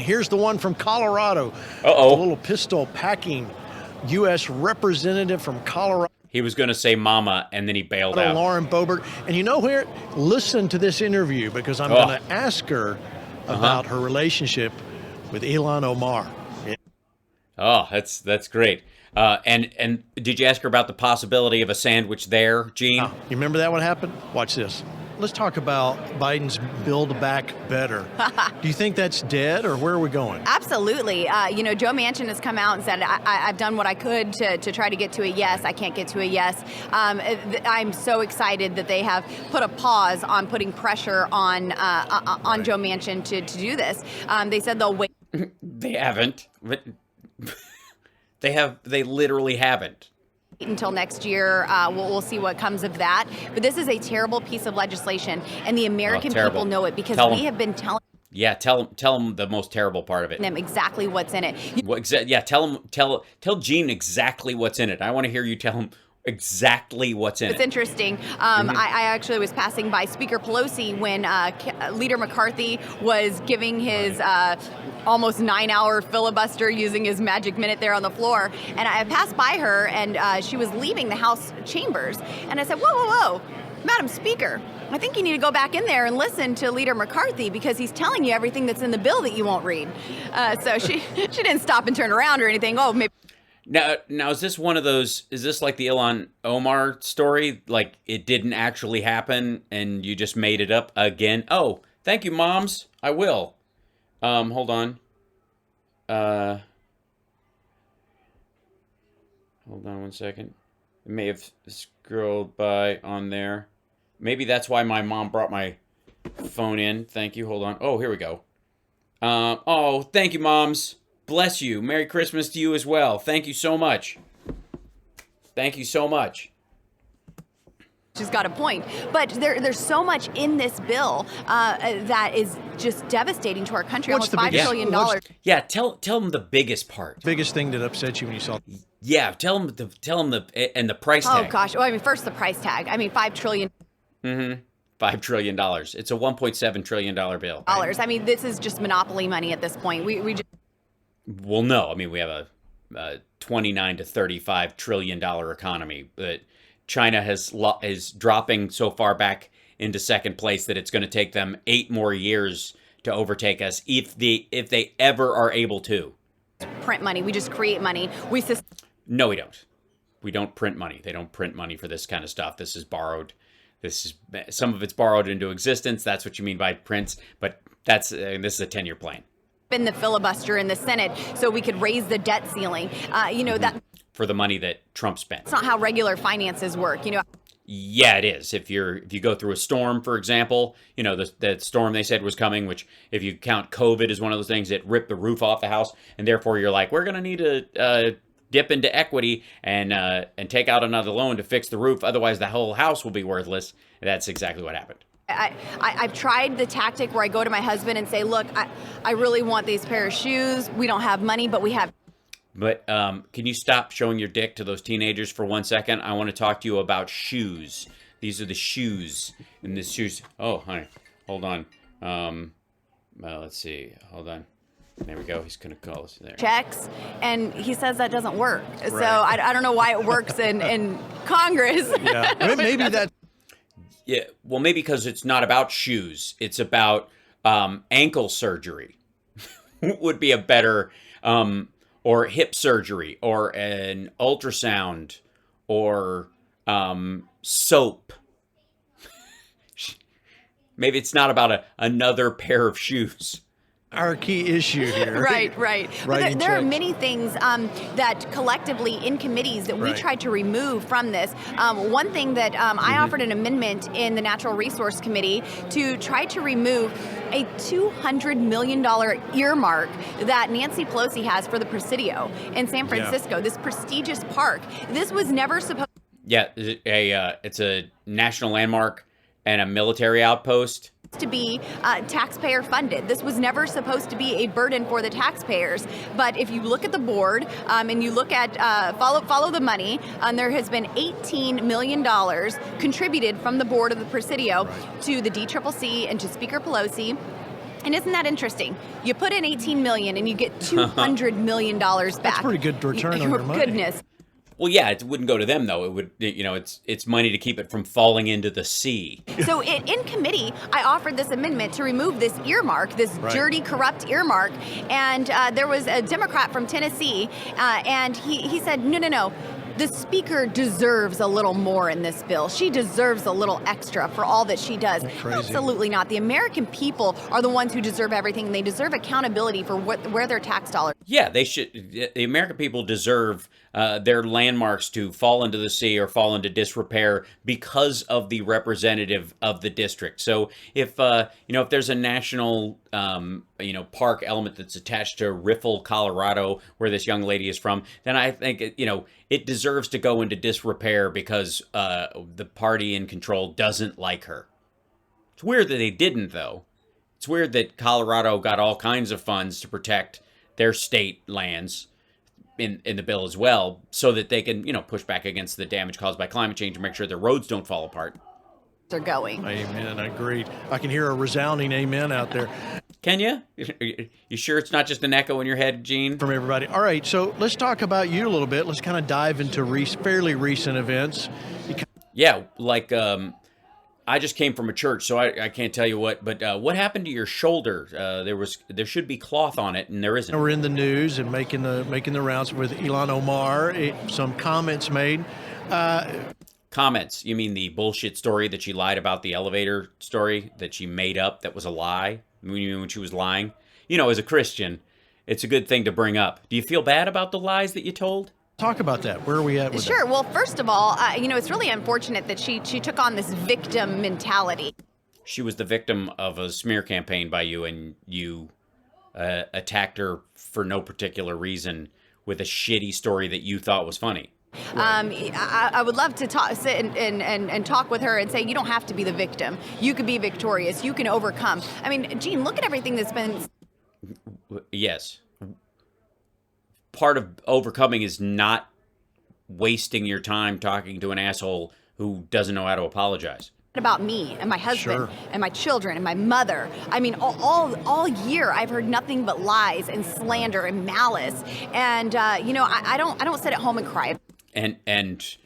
here's the one from Colorado. Uh-oh. A little pistol packing U.S. representative from Colorado. He was going to say mama, and then he bailed out. Lauren Boebert. And you know where? Listen to this interview, because I'm going to ask her about her relationship with Ilhan Omar. Oh, that's great. And did you ask her about the possibility of a sandwich there, Gene? You remember that one happened? Watch this. Let's talk about Biden's Build Back Better. Do you think that's dead, or where are we going? Absolutely. Joe Manchin has come out and said, I've done what I could to try to get to a yes. I can't get to a yes. I'm so excited that they have put a pause on putting pressure on Joe Manchin to do this. They said they'll wait. They haven't. They literally haven't. Until next year, we'll see what comes of that. But this is a terrible piece of legislation, and the American people know it, because we have been telling. Yeah, tell them the most terrible part of it. Them exactly what's in it. Tell Gene exactly what's in it. I want to hear you tell him exactly what's in it. It's interesting. I actually was passing by Speaker Pelosi when Leader McCarthy was giving his almost 9-hour filibuster using his magic minute there on the floor. And I passed by her, and she was leaving the House chambers. And I said, whoa, Madam Speaker, I think you need to go back in there and listen to Leader McCarthy, because he's telling you everything that's in the bill that you won't read. So she didn't stop and turn around or anything. Oh, maybe. Now, is this one of those, is this like the Ilhan Omar story? Like, it didn't actually happen and you just made it up again? Oh, thank you, moms. I will. Hold on. Hold on one second. It may have scrolled by on there. Maybe that's why my mom brought my phone in. Thank you. Hold on. Oh, here we go. Oh, thank you, moms. Bless you. Merry Christmas to you as well. Thank you so much. Thank you so much. She's got a point. But there's so much in this bill that is just devastating to our country. What's almost $5 trillion. Yeah, tell them the biggest part. Biggest thing that upset you when you saw. Yeah, tell them the price tag. Oh gosh. Well, first the price tag. $5 trillion. Mm-hmm. $5 trillion. It's a $1.7 trillion bill. Right? This is just monopoly money at this point. We just. Well, no. We have a $29 to $35 trillion economy, but China is dropping so far back into second place that it's going to take them 8 more years to overtake us if they ever are able to. Print money. We just create money. No, we don't. We don't print money. They don't print money for this kind of stuff. This is borrowed. Some of it's borrowed into existence. That's what you mean by prints. But this is a 10-year plan. In the filibuster in the Senate, so we could raise the debt ceiling. That for the money that Trump spent. It's not how regular finances work. Yeah, it is. If you go through a storm, for example, the storm they said was coming, which if you count COVID as one of those things, it ripped the roof off the house, and therefore you're like, we're going to need to dip into equity and take out another loan to fix the roof, otherwise the whole house will be worthless. That's exactly what happened. I've tried the tactic where I go to my husband and say, look, I really want these pair of shoes. We don't have money, but we have. But can you stop showing your dick to those teenagers for 1 second? I want to talk to you about shoes. These are the shoes. And the shoes. Oh, honey, hold on. Let's see. Hold on. There we go. He's going to call us there. Checks, and he says that doesn't work. Right. So I don't know why it works in Congress. Yeah, maybe that. Yeah, well, maybe because it's not about shoes. It's about ankle surgery. Would be a better, or hip surgery, or an ultrasound, or soap. Maybe it's not about another pair of shoes. Our key issue here. Right. But there are many things that collectively in committees that we tried to remove from this. One thing that I offered an amendment in the Natural Resource Committee to try to remove a $200 million earmark that Nancy Pelosi has for the Presidio in San Francisco, this prestigious park. This was never supposed. Yeah, it's a national landmark and a military outpost. To be taxpayer funded. This was never supposed to be a burden for the taxpayers. But if you look at the board and you look at follow the money, there has been $18 million contributed from the board of the Presidio to the DCCC and to Speaker Pelosi. And isn't that interesting? You put in $18 million and you get $200 million back. That's pretty good return on your money. Goodness. Well, yeah, it wouldn't go to them though. It would, it's money to keep it from falling into the sea. So in committee, I offered this amendment to remove this earmark, this dirty, corrupt earmark. And there was a Democrat from Tennessee, and he said, no. The speaker deserves a little more in this bill. She deserves a little extra for all that she does. Absolutely not. The American people are the ones who deserve everything, and they deserve accountability for where their tax dollars. Yeah, they should. The American people deserve their landmarks to fall into the sea or fall into disrepair because of the representative of the district. So if if there's a national park element that's attached to Riffle, Colorado, where this young lady is from, then I think it deserves to go into disrepair because the party in control doesn't like her. It's weird that they didn't, though. It's weird that Colorado got all kinds of funds to protect their state lands in the bill as well, so that they can, push back against the damage caused by climate change and make sure their roads don't fall apart. Are going. Amen. Agreed. I can hear a resounding amen out there. Can you? You sure it's not just an echo in your head, Gene? From everybody. All right, so let's talk about you a little bit. Let's kind of dive into fairly recent events. Yeah, like I just came from a church, so I can't tell you what. But what happened to your shoulder? There should be cloth on it, and there isn't. We're in the news and making the rounds with Ilhan Omar. Some comments made. Comments? You mean the bullshit story that she lied about, the elevator story that she made up that was a lie when she was lying? As a Christian, it's a good thing to bring up. Do you feel bad about the lies that you told? Talk about that. Where are we at with Sure. that? Well, first of all, it's really unfortunate that she took on this victim mentality. She was the victim of a smear campaign by you, and you attacked her for no particular reason with a shitty story that you thought was funny. I would love to sit and talk with her and say, you don't have to be the victim. You could be victorious. You can overcome. I mean, Gene, look at everything that's been... Yes. Part of overcoming is not wasting your time talking to an asshole who doesn't know how to apologize. About me and my husband and my children and my mother. I mean, all year I've heard nothing but lies and slander and malice. And I don't sit at home and cry. And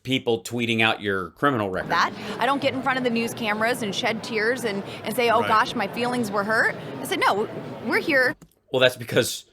people tweeting out your criminal record. I don't get in front of the news cameras and shed tears and say, oh gosh, my feelings were hurt. I said, no, we're here. Well, that's because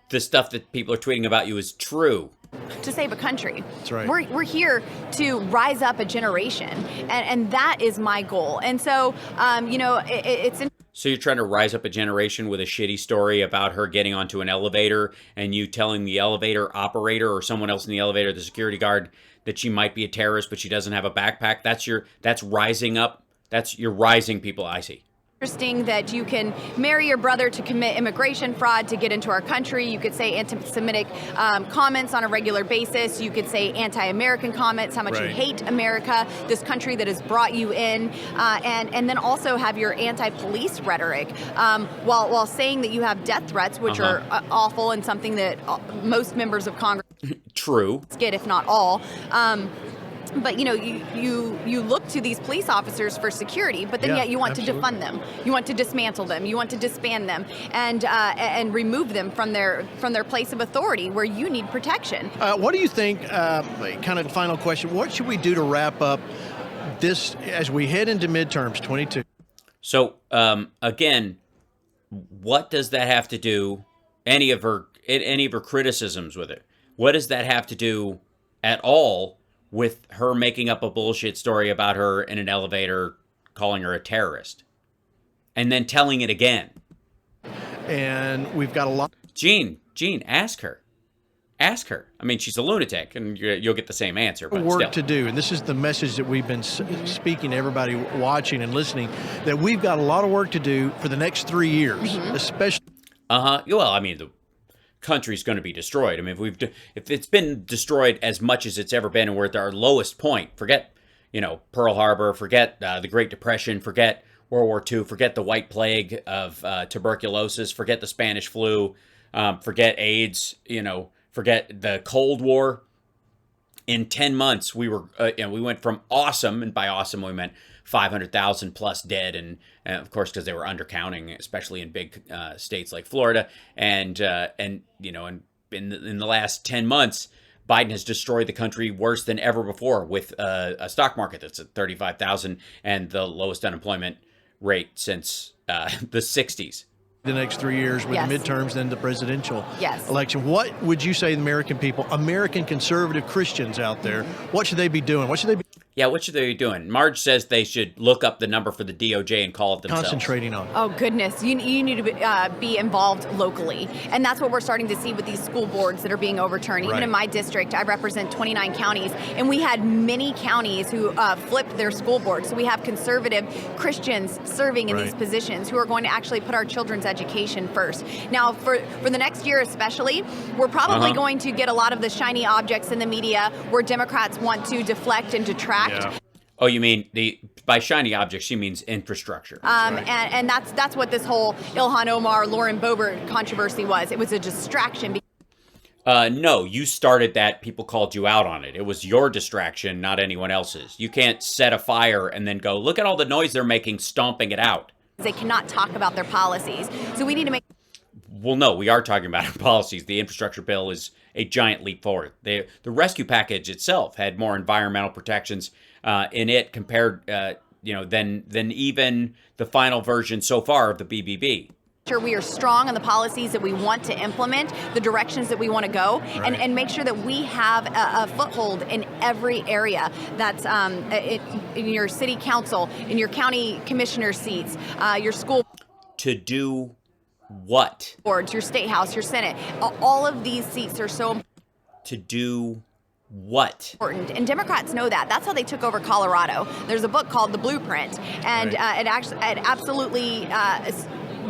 the stuff that people are tweeting about you is true. To save a country. That's right. We're here to rise up a generation, and that is my goal. And so, it's. So you're trying to rise up a generation with a shitty story about her getting onto an elevator and you telling the elevator operator or someone else in the elevator, the security guard, that she might be a terrorist, but she doesn't have a backpack. That's rising up. You're rising people. I see. Interesting that you can marry your brother to commit immigration fraud to get into our country. You could say anti-Semitic comments on a regular basis. You could say anti-American comments, how much you hate America, this country that has brought you in, and then also have your anti-police rhetoric while saying that you have death threats, which are awful and something that most members of Congress get, if not all. But you look to these police officers for security, but then yet you want to defund them, you want to dismantle them, you want to disband them, and remove them from their place of authority where you need protection. What do you think? Kind of the final question: what should we do to wrap up this as we head into midterms 22? So again, what does that have to do? Any of her criticisms with it? What does that have to do at all with her making up a bullshit story about her in an elevator, calling her a terrorist, and then telling it again? And we've got a lot. Gene, ask her. Ask her. I mean, she's a lunatic, and you'll get the same answer. But work still. To do, and this is the message that we've been speaking to everybody watching and listening, that we've got a lot of work to do for the next 3 years, especially. Well, I mean, the country's going to be destroyed. I mean, if it's been destroyed as much as it's ever been, and we're at our lowest point, forget Pearl Harbor, forget the Great Depression, forget World War II, forget the White Plague of tuberculosis, forget the Spanish flu, forget AIDS, forget the Cold War. In 10 months, we went from awesome, and by awesome we meant 500,000 plus dead, and of course because they were undercounting, especially in big states like Florida, and you know, and in the last 10 months, Biden has destroyed the country worse than ever before with a stock market that's at 35,000 and the lowest unemployment rate since the 60s. The next 3 years with the midterms, then the presidential election. What would you say the American people, American conservative Christians out there, what should they be doing? What should they be? Yeah, what should they be doing? Marge says they should look up the number for the DOJ and call it themselves. Concentrating on. Oh, goodness. You need to be involved locally. And that's what we're starting to see with these school boards that are being overturned. Even in my district, I represent 29 counties, and we had many counties who flipped their school board. So we have conservative Christians serving in these positions who are going to actually put our children's education first. Now, for the next year especially, we're probably going to get a lot of the shiny objects in the media where Democrats want to deflect and detract. Yeah. Oh, you mean by shiny objects, she means infrastructure. And that's what this whole Ilhan Omar, Lauren Boebert controversy was. It was a distraction. No, you started that. People called you out on it. It was your distraction, not anyone else's. You can't set a fire and then go, look at all the noise they're making, stomping it out. They cannot talk about their policies. So we need to make... Well, no, we are talking about our policies. The infrastructure bill is a giant leap forward. The rescue package itself had more environmental protections in it compared, than even the final version so far of the BBB. Sure, we are strong on the policies that we want to implement, the directions that we want to go, and make sure that we have a foothold in every area. That's in your city council, in your county commissioner seats, your school. To do what? Boards, your state house, your Senate. All of these seats are so important. To do what? Important. And Democrats know that. That's how they took over Colorado. There's a book called The Blueprint, and it absolutely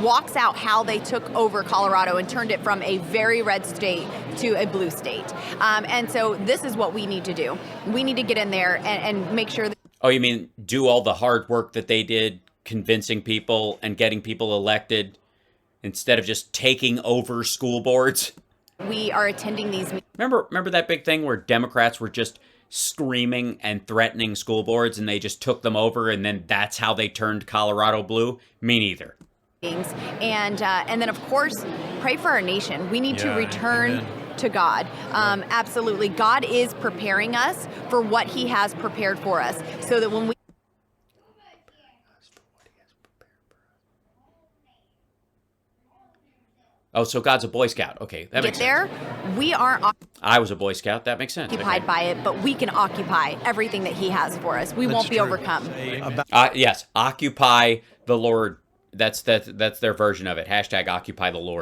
walks out how they took over Colorado and turned it from a very red state to a blue state. And so this is what we need to do. We need to get in there and make sure that... Oh, you mean do all the hard work that they did, convincing people and getting people elected, instead of just taking over school boards? We are attending these meetings. Remember that big thing where Democrats were just screaming and threatening school boards and they just took them over, and then that's how they turned Colorado blue? Me neither. And then, of course, pray for our nation. We need to return to God. Absolutely. God is preparing us for what he has prepared for us, so that when we... Oh, so God's a Boy Scout. Okay, that makes sense. We aren't... I was a Boy Scout. That makes sense. Occupied by it, but we can occupy everything that he has for us. We won't be overcome. Yes, occupy the Lord. That's their version of it. # occupy the Lord.